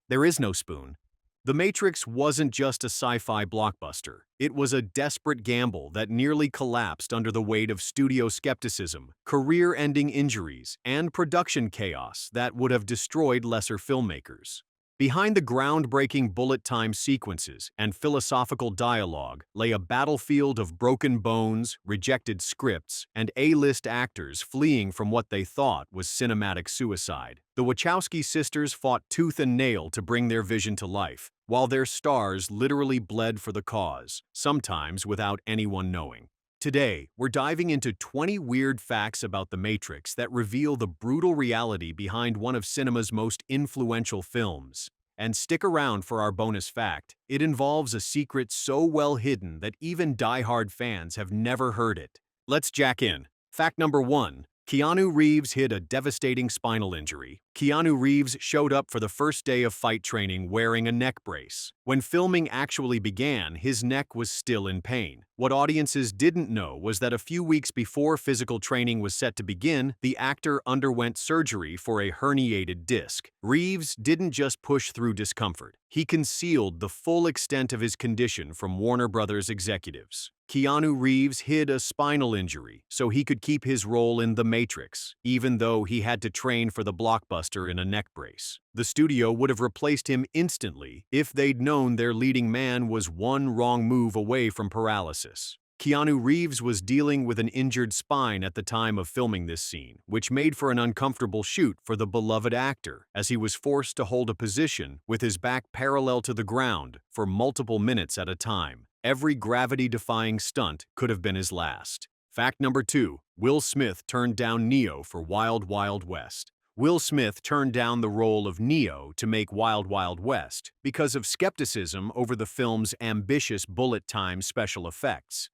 There is no spoon. The Matrix wasn't just a sci-fi blockbuster. It was a desperate gamble that nearly collapsed under the weight of studio skepticism, career-ending injuries, and production chaos that would have destroyed lesser filmmakers. Behind the groundbreaking bullet time sequences and philosophical dialogue lay a battlefield of broken bones, rejected scripts, and A-list actors fleeing from what they thought was cinematic suicide. The Wachowski sisters fought tooth and nail to bring their vision to life, while their stars literally bled for the cause, sometimes without anyone knowing. Today, we're diving into 20 weird facts about The Matrix that reveal the brutal reality behind one of cinema's most influential films. And stick around for our bonus fact. It involves a secret so well hidden that even die-hard fans have never heard it. Let's jack in. Fact number 1. Keanu Reeves hid a devastating spinal injury. Keanu Reeves showed up for the first day of fight training wearing a neck brace. When filming actually began, his neck was still in pain. What audiences didn't know was that a few weeks before physical training was set to begin, the actor underwent surgery for a herniated disc. Reeves didn't just push through discomfort. He concealed the full extent of his condition from Warner Brothers executives. Keanu Reeves hid a spinal injury so he could keep his role in The Matrix, even though he had to train for the blockbuster in a neck brace. The studio would have replaced him instantly if they'd known their leading man was one wrong move away from paralysis. Keanu Reeves was dealing with an injured spine at the time of filming this scene, which made for an uncomfortable shoot for the beloved actor, as he was forced to hold a position with his back parallel to the ground for multiple minutes at a time. Every gravity-defying stunt could have been his last. Fact number 2. Will Smith turned down Neo for Wild Wild West. Will Smith turned down the role of Neo to make Wild Wild West because of skepticism over the film's ambitious bullet time special effects.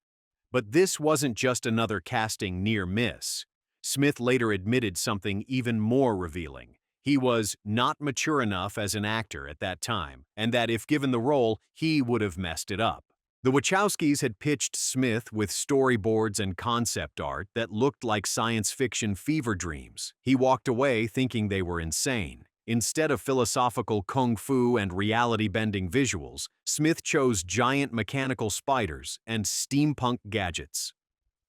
But this wasn't just another casting near miss. Smith later admitted something even more revealing. He was not mature enough as an actor at that time, and that if given the role, he would have messed it up. The Wachowskis had pitched Smith with storyboards and concept art that looked like science fiction fever dreams. He walked away thinking they were insane. Instead of philosophical kung fu and reality-bending visuals, Smith chose giant mechanical spiders and steampunk gadgets.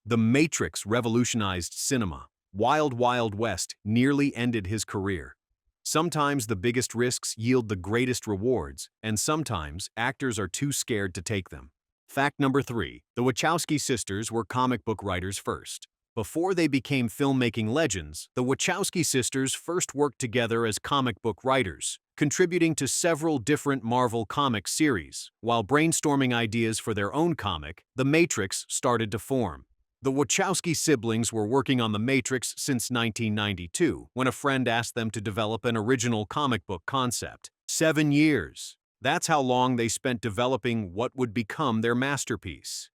The Matrix revolutionized cinema. Wild Wild West nearly ended his career. Sometimes the biggest risks yield the greatest rewards, and sometimes actors are too scared to take them. Fact number 3. The Wachowski sisters were comic book writers first. Before they became filmmaking legends, the Wachowski sisters first worked together as comic book writers, contributing to several different Marvel comic series. While brainstorming ideas for their own comic, The Matrix started to form. The Wachowski siblings were working on The Matrix since 1992, when a friend asked them to develop an original comic book concept. 7 years. That's how long they spent developing what would become their masterpiece.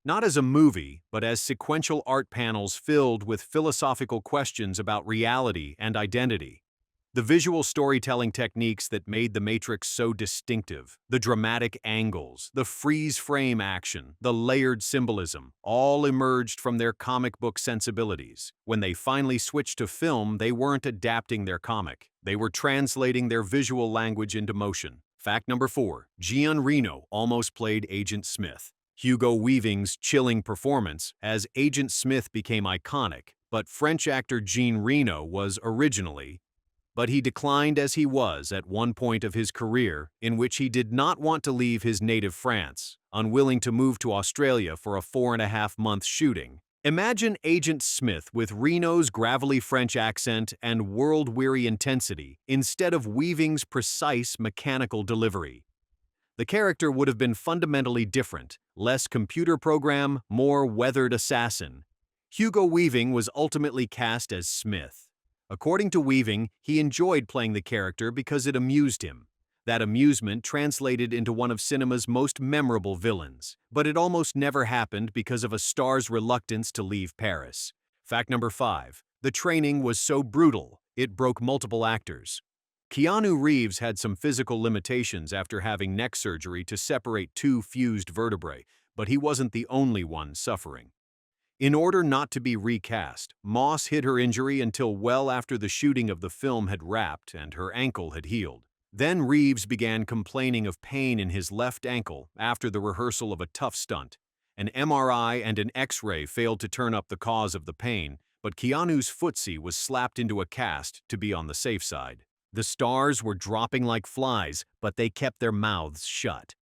Not as a movie, but as sequential art panels filled with philosophical questions about reality and identity. The visual storytelling techniques that made The Matrix so distinctive, the dramatic angles, the freeze-frame action, the layered symbolism, all emerged from their comic book sensibilities. When they finally switched to film, they weren't adapting their comic. They were translating their visual language into motion. Fact number 4. Jean Reno almost played Agent Smith. Hugo Weaving's chilling performance as Agent Smith became iconic, but French actor Jean Reno was originally, but he declined as he was at one point of his career in which he did not want to leave his native France, unwilling to move to Australia for a 4.5-month shooting. Imagine Agent Smith with Reno's gravelly French accent and world-weary intensity instead of Weaving's precise mechanical delivery. The character would have been fundamentally different, less computer program, more weathered assassin. Hugo Weaving was ultimately cast as Smith. According to Weaving, he enjoyed playing the character because it amused him. That amusement translated into one of cinema's most memorable villains, but it almost never happened because of a star's reluctance to leave Paris. Fact number 5. The training was so brutal, it broke multiple actors. Keanu Reeves had some physical limitations after having neck surgery to separate 2 fused vertebrae, but he wasn't the only one suffering. In order not to be recast, Moss hid her injury until well after the shooting of the film had wrapped and her ankle had healed. Then Reeves began complaining of pain in his left ankle after the rehearsal of a tough stunt. An MRI and an X-ray failed to turn up the cause of the pain, but Keanu's footsie was slapped into a cast to be on the safe side. The stars were dropping like flies, but they kept their mouths shut.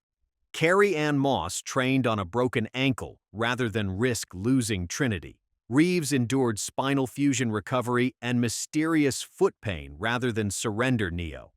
Carrie-Ann Moss trained on a broken ankle rather than risk losing Trinity. Reeves endured spinal fusion recovery and mysterious foot pain rather than surrender Neo.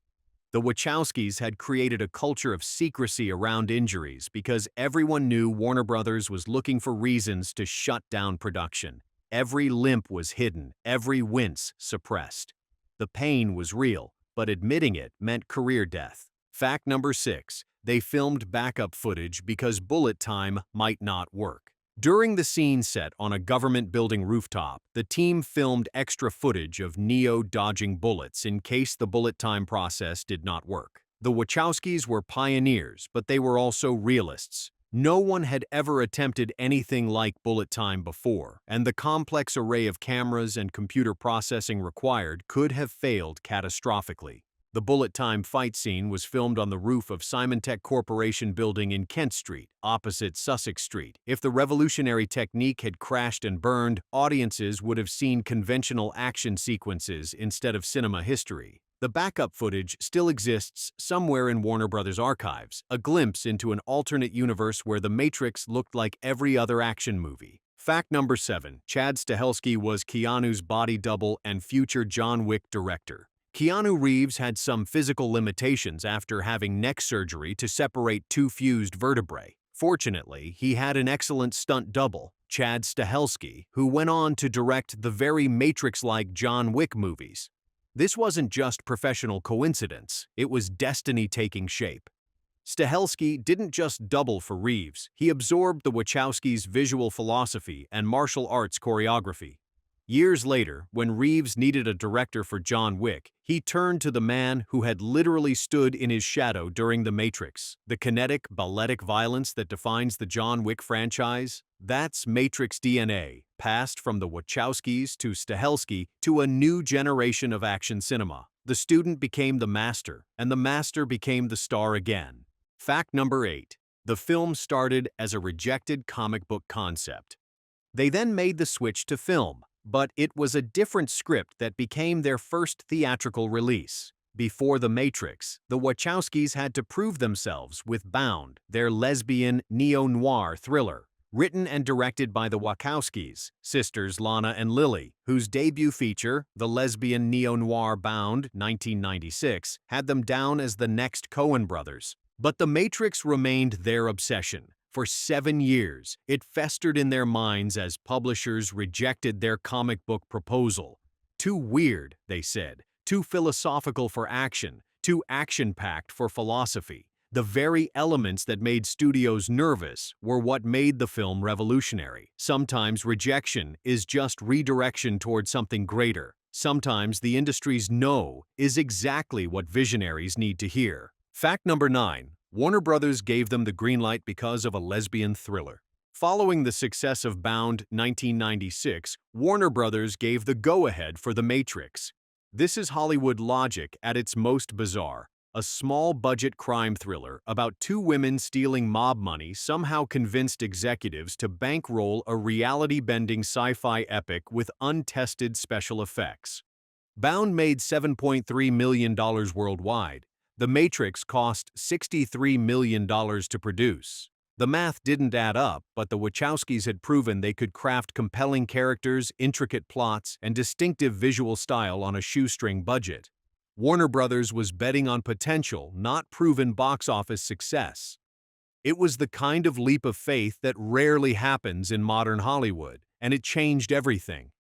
The Wachowskis had created a culture of secrecy around injuries because everyone knew Warner Brothers was looking for reasons to shut down production. Every limp was hidden, every wince suppressed. The pain was real, but admitting it meant career death. Fact number 6. They filmed backup footage because bullet time might not work. During the scene set on a government building rooftop, the team filmed extra footage of Neo dodging bullets in case the bullet time process did not work. The Wachowskis were pioneers, but they were also realists. No one had ever attempted anything like bullet time before, and the complex array of cameras and computer processing required could have failed catastrophically. The bullet time fight scene was filmed on the roof of Symantec Corporation building in Kent Street, opposite Sussex Street. If the revolutionary technique had crashed and burned, audiences would have seen conventional action sequences instead of cinema history. The backup footage still exists somewhere in Warner Brothers archives, a glimpse into an alternate universe where The Matrix looked like every other action movie. Fact number 7. Chad Stahelski was Keanu's body double and future John Wick director. Keanu Reeves had some physical limitations after having neck surgery to separate two fused vertebrae. Fortunately, he had an excellent stunt double, Chad Stahelski, who went on to direct the very Matrix-like John Wick movies. This wasn't just professional coincidence, it was destiny taking shape. Stahelski didn't just double for Reeves, he absorbed the Wachowskis' visual philosophy and martial arts choreography. Years later, when Reeves needed a director for John Wick, he turned to the man who had literally stood in his shadow during The Matrix. The kinetic, balletic violence that defines the John Wick franchise? That's Matrix DNA, passed from the Wachowskis to Stahelski to a new generation of action cinema. The student became the master, and the master became the star again. Fact number 8. The film started as a rejected comic book concept. They then made the switch to film, but it was a different script that became their first theatrical release. Before The Matrix, the Wachowskis had to prove themselves with Bound, their lesbian neo-noir thriller. Written and directed by the Wachowskis, sisters Lana and Lily, whose debut feature, the lesbian neo-noir Bound, 1996, had them down as the next Coen brothers. But The Matrix remained their obsession. For 7 years, it festered in their minds as publishers rejected their comic book proposal. Too weird, they said, too philosophical for action, too action-packed for philosophy. The very elements that made studios nervous were what made the film revolutionary. Sometimes rejection is just redirection toward something greater. Sometimes the industry's no is exactly what visionaries need to hear. Fact number 9. Warner Brothers gave them the green light because of a lesbian thriller. Following the success of Bound 1996, Warner Brothers gave the go-ahead for The Matrix. This is Hollywood logic at its most bizarre. A small-budget crime thriller about two women stealing mob money somehow convinced executives to bankroll a reality-bending sci-fi epic with untested special effects. Bound made $7.3 million worldwide. The Matrix cost $63 million to produce. The math didn't add up, but the Wachowskis had proven they could craft compelling characters, intricate plots, and distinctive visual style on a shoestring budget. Warner Brothers was betting on potential, not proven box office success. It was the kind of leap of faith that rarely happens in modern Hollywood, and it changed everything.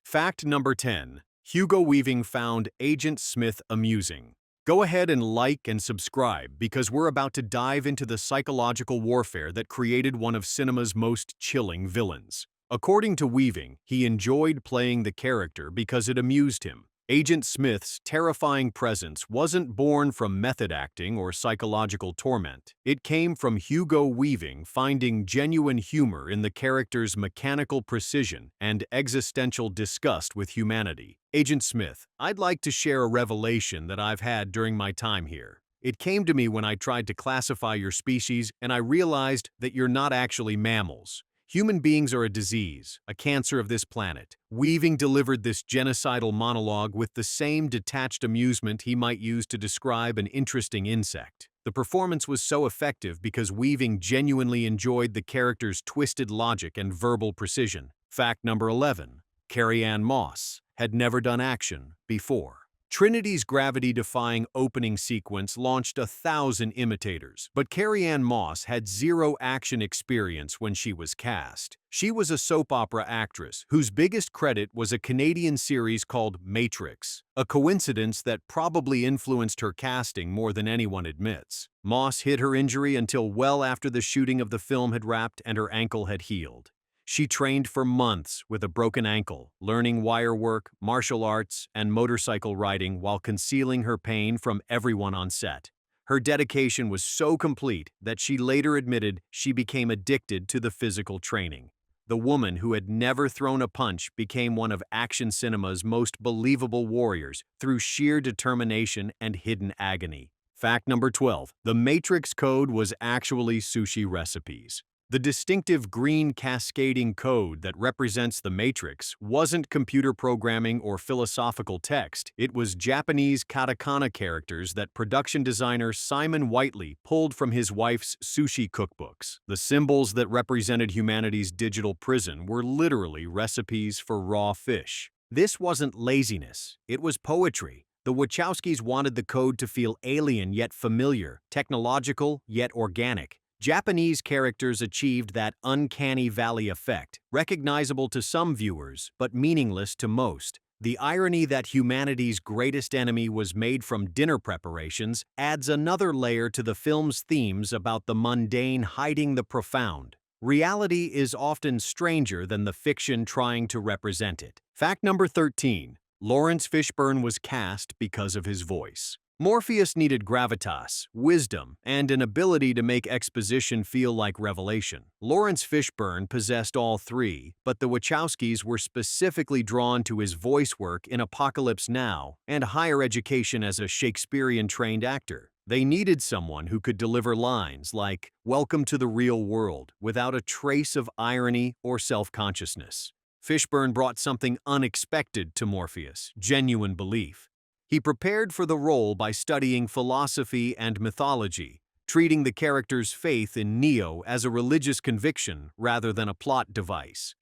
Fact number 10. Hugo Weaving found Agent Smith amusing. Go ahead and like and subscribe because we're about to dive into the psychological warfare that created one of cinema's most chilling villains. According to Weaving, he enjoyed playing the character because it amused him. Agent Smith's terrifying presence wasn't born from method acting or psychological torment. It came from Hugo Weaving finding genuine humor in the character's mechanical precision and existential disgust with humanity. Agent Smith, I'd like to share a revelation that I've had during my time here. It came to me when I tried to classify your species and I realized that you're not actually mammals. Human beings are a disease, a cancer of this planet. Weaving delivered this genocidal monologue with the same detached amusement he might use to describe an interesting insect. The performance was so effective because Weaving genuinely enjoyed the character's twisted logic and verbal precision. Fact number 11. Carrie-Anne Moss had never done action before. Trinity's gravity-defying opening sequence launched 1,000 imitators, but Carrie-Anne Moss had zero action experience when she was cast. She was a soap opera actress whose biggest credit was a Canadian series called Matrix, a coincidence that probably influenced her casting more than anyone admits. Moss hid her injury until well after the shooting of the film had wrapped and her ankle had healed. She trained for months with a broken ankle, learning wire work, martial arts, and motorcycle riding while concealing her pain from everyone on set. Her dedication was so complete that she later admitted she became addicted to the physical training. The woman who had never thrown a punch became one of action cinema's most believable warriors through sheer determination and hidden agony. Fact number 12. The Matrix code was actually sushi recipes. The distinctive green cascading code that represents the Matrix wasn't computer programming or philosophical text, it was Japanese katakana characters that production designer Simon Whiteley pulled from his wife's sushi cookbooks. The symbols that represented humanity's digital prison were literally recipes for raw fish. This wasn't laziness, it was poetry. The Wachowskis wanted the code to feel alien yet familiar, technological yet organic. Japanese characters achieved that uncanny valley effect, recognizable to some viewers but meaningless to most. The irony that humanity's greatest enemy was made from dinner preparations adds another layer to the film's themes about the mundane hiding the profound. Reality is often stranger than the fiction trying to represent it. Fact number 13. Lawrence Fishburne was cast because of his voice. Morpheus needed gravitas, wisdom, and an ability to make exposition feel like revelation. Lawrence Fishburne possessed all three, but the Wachowskis were specifically drawn to his voice work in Apocalypse Now and higher education as a Shakespearean-trained actor. They needed someone who could deliver lines like, "Welcome to the real world," without a trace of irony or self-consciousness. Fishburne brought something unexpected to Morpheus, genuine belief. He prepared for the role by studying philosophy and mythology, treating the character's faith in Neo as a religious conviction rather than a plot device.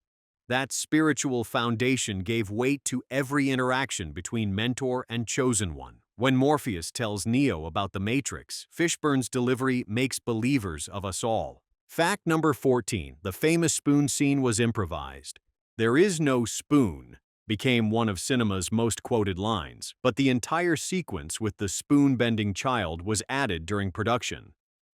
That spiritual foundation gave weight to every interaction between mentor and chosen one. When Morpheus tells Neo about the Matrix, Fishburne's delivery makes believers of us all. Fact number 14. The famous spoon scene was improvised. "There is no spoon" became one of cinema's most quoted lines, but the entire sequence with the spoon-bending child was added during production.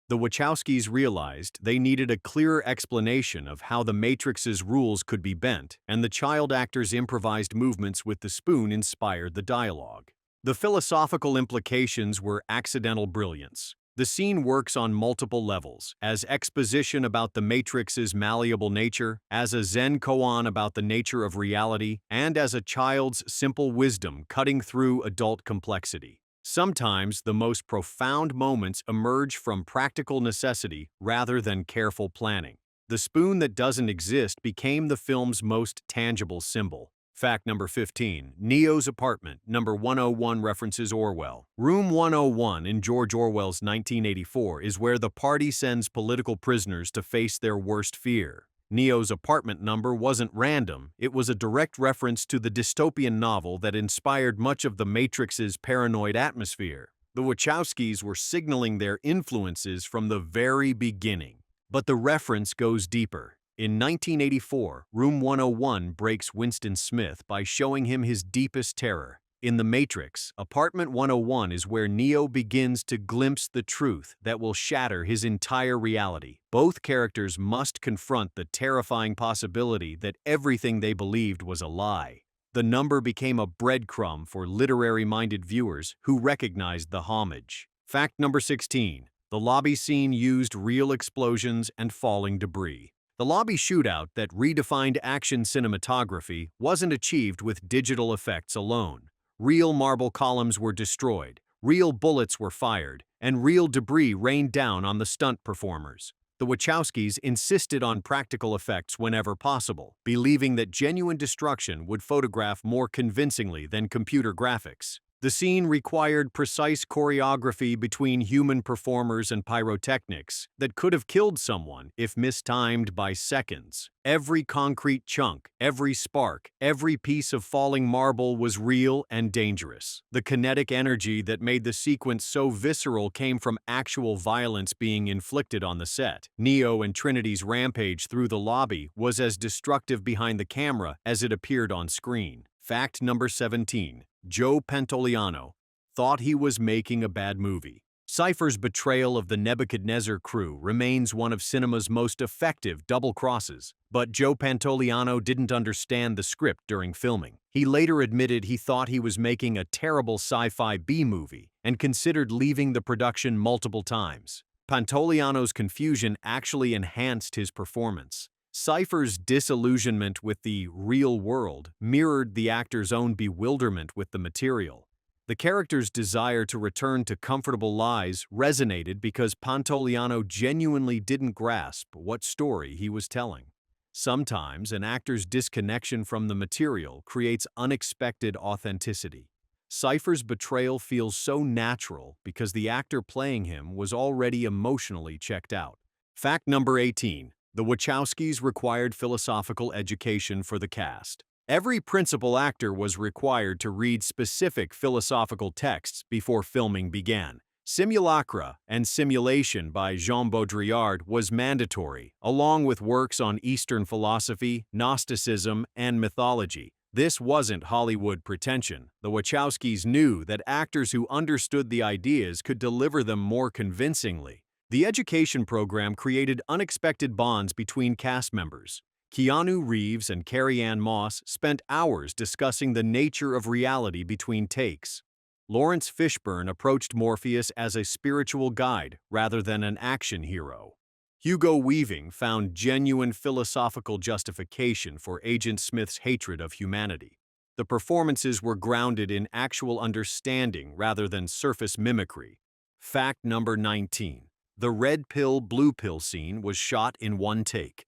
The Wachowskis realized they needed a clearer explanation of how the Matrix's rules could be bent, and the child actor's improvised movements with the spoon inspired the dialogue. The philosophical implications were accidental brilliance. The scene works on multiple levels, as exposition about the Matrix's malleable nature, as a Zen koan about the nature of reality, and as a child's simple wisdom cutting through adult complexity. Sometimes the most profound moments emerge from practical necessity rather than careful planning. The spoon that doesn't exist became the film's most tangible symbol. Fact number 15. Neo's apartment, number 101 references Orwell. Room 101 in George Orwell's 1984 is where the party sends political prisoners to face their worst fear. Neo's apartment number wasn't random, it was a direct reference to the dystopian novel that inspired much of the Matrix's paranoid atmosphere. The Wachowskis were signaling their influences from the very beginning. But the reference goes deeper. In 1984, Room 101 breaks Winston Smith by showing him his deepest terror. In The Matrix, Apartment 101 is where Neo begins to glimpse the truth that will shatter his entire reality. Both characters must confront the terrifying possibility that everything they believed was a lie. The number became a breadcrumb for literary-minded viewers who recognized the homage. Fact number 16. The lobby scene used real explosions and falling debris. The lobby shootout that redefined action cinematography wasn't achieved with digital effects alone. Real marble columns were destroyed, real bullets were fired, and real debris rained down on the stunt performers. The Wachowskis insisted on practical effects whenever possible, believing that genuine destruction would photograph more convincingly than computer graphics. The scene required precise choreography between human performers and pyrotechnics that could have killed someone if mistimed by seconds. Every concrete chunk, every spark, every piece of falling marble was real and dangerous. The kinetic energy that made the sequence so visceral came from actual violence being inflicted on the set. Neo and Trinity's rampage through the lobby was as destructive behind the camera as it appeared on screen. Fact number 17. Joe Pantoliano thought he was making a bad movie. Cypher's betrayal of the Nebuchadnezzar crew remains one of cinema's most effective double crosses, but Joe Pantoliano didn't understand the script during filming. He later admitted he thought he was making a terrible sci-fi B-movie and considered leaving the production multiple times. Pantoliano's confusion actually enhanced his performance. Cypher's disillusionment with the real world mirrored the actor's own bewilderment with the material. The character's desire to return to comfortable lies resonated because Pantoliano genuinely didn't grasp what story he was telling. Sometimes an actor's disconnection from the material creates unexpected authenticity. Cypher's betrayal feels so natural because the actor playing him was already emotionally checked out. Fact number 18. The Wachowskis required philosophical education for the cast. Every principal actor was required to read specific philosophical texts before filming began. Simulacra and Simulation by Jean Baudrillard was mandatory, along with works on Eastern philosophy, Gnosticism, and mythology. This wasn't Hollywood pretension. The Wachowskis knew that actors who understood the ideas could deliver them more convincingly. The education program created unexpected bonds between cast members. Keanu Reeves and Carrie-Anne Moss spent hours discussing the nature of reality between takes. Lawrence Fishburne approached Morpheus as a spiritual guide rather than an action hero. Hugo Weaving found genuine philosophical justification for Agent Smith's hatred of humanity. The performances were grounded in actual understanding rather than surface mimicry. Fact number 19. The red pill, blue pill scene was shot in one take.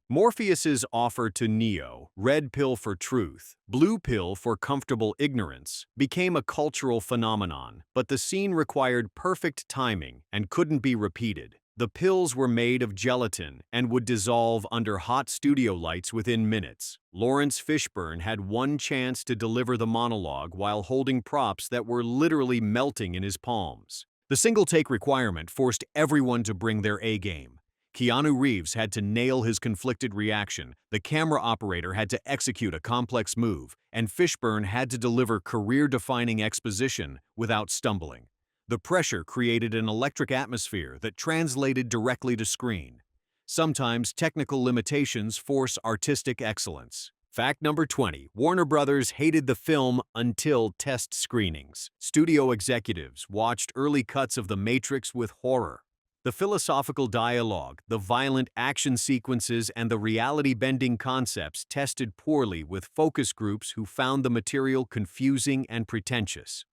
Morpheus's offer to Neo, red pill for truth, blue pill for comfortable ignorance, became a cultural phenomenon, but the scene required perfect timing and couldn't be repeated. The pills were made of gelatin and would dissolve under hot studio lights within minutes. Lawrence Fishburne had one chance to deliver the monologue while holding props that were literally melting in his palms. The single-take requirement forced everyone to bring their A-game. Keanu Reeves had to nail his conflicted reaction, the camera operator had to execute a complex move, and Fishburne had to deliver career-defining exposition without stumbling. The pressure created an electric atmosphere that translated directly to screen. Sometimes technical limitations force artistic excellence. Fact number 20. Warner Brothers hated the film until test screenings. Studio executives watched early cuts of The Matrix with horror. The philosophical dialogue, the violent action sequences, and the reality-bending concepts tested poorly with focus groups who found the material confusing and pretentious.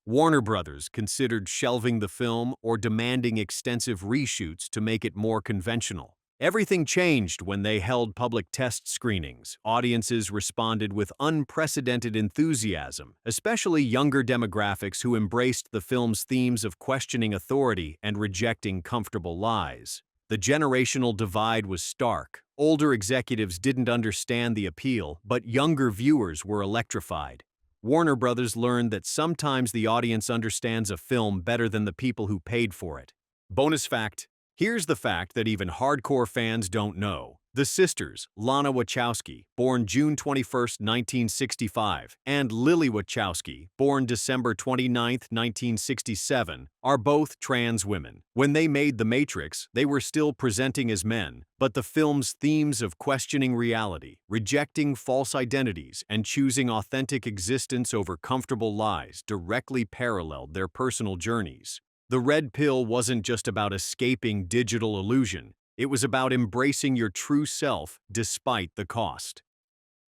Warner Brothers considered shelving the film or demanding extensive reshoots to make it more conventional. Everything changed when they held public test screenings. Audiences responded with unprecedented enthusiasm, especially younger demographics who embraced the film's themes of questioning authority and rejecting comfortable lies. The generational divide was stark. Older executives didn't understand the appeal, but younger viewers were electrified. Warner Brothers learned that sometimes the audience understands a film better than the people who paid for it. Bonus fact. Here's the fact that even hardcore fans don't know. The sisters, Lana Wachowski, born June 21, 1965, and Lily Wachowski, born December 29, 1967, are both trans women. When they made The Matrix, they were still presenting as men, but the film's themes of questioning reality, rejecting false identities, and choosing authentic existence over comfortable lies directly paralleled their personal journeys. The red pill wasn't just about escaping digital illusion, it was about embracing your true self despite the cost.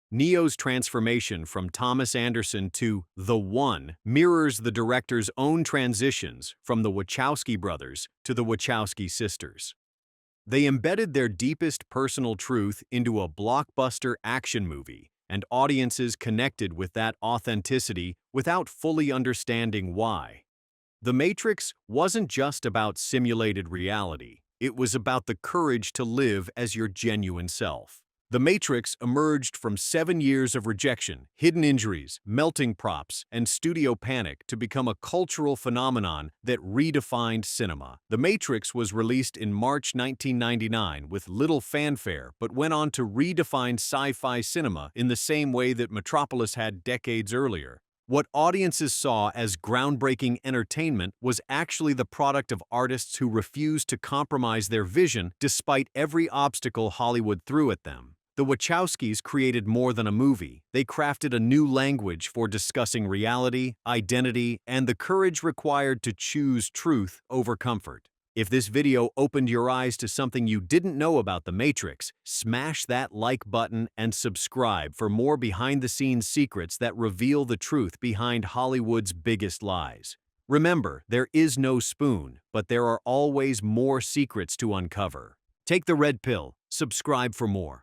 Neo's transformation from Thomas Anderson to The One mirrors the director's own transitions from the Wachowski brothers to the Wachowski sisters. They embedded their deepest personal truth into a blockbuster action movie, and audiences connected with that authenticity without fully understanding why. The Matrix wasn't just about simulated reality, it was about the courage to live as your genuine self. The Matrix emerged from 7 years of rejection, hidden injuries, melting props, and studio panic to become a cultural phenomenon that redefined cinema. The Matrix was released in March 1999 with little fanfare but went on to redefine sci-fi cinema in the same way that Metropolis had decades earlier. What audiences saw as groundbreaking entertainment was actually the product of artists who refused to compromise their vision despite every obstacle Hollywood threw at them. The Wachowskis created more than a movie. They crafted a new language for discussing reality, identity, and the courage required to choose truth over comfort. If this video opened your eyes to something you didn't know about The Matrix, smash that like button and subscribe for more behind-the-scenes secrets that reveal the truth behind Hollywood's biggest lies. Remember, there is no spoon, but there are always more secrets to uncover. Take the red pill, subscribe for more.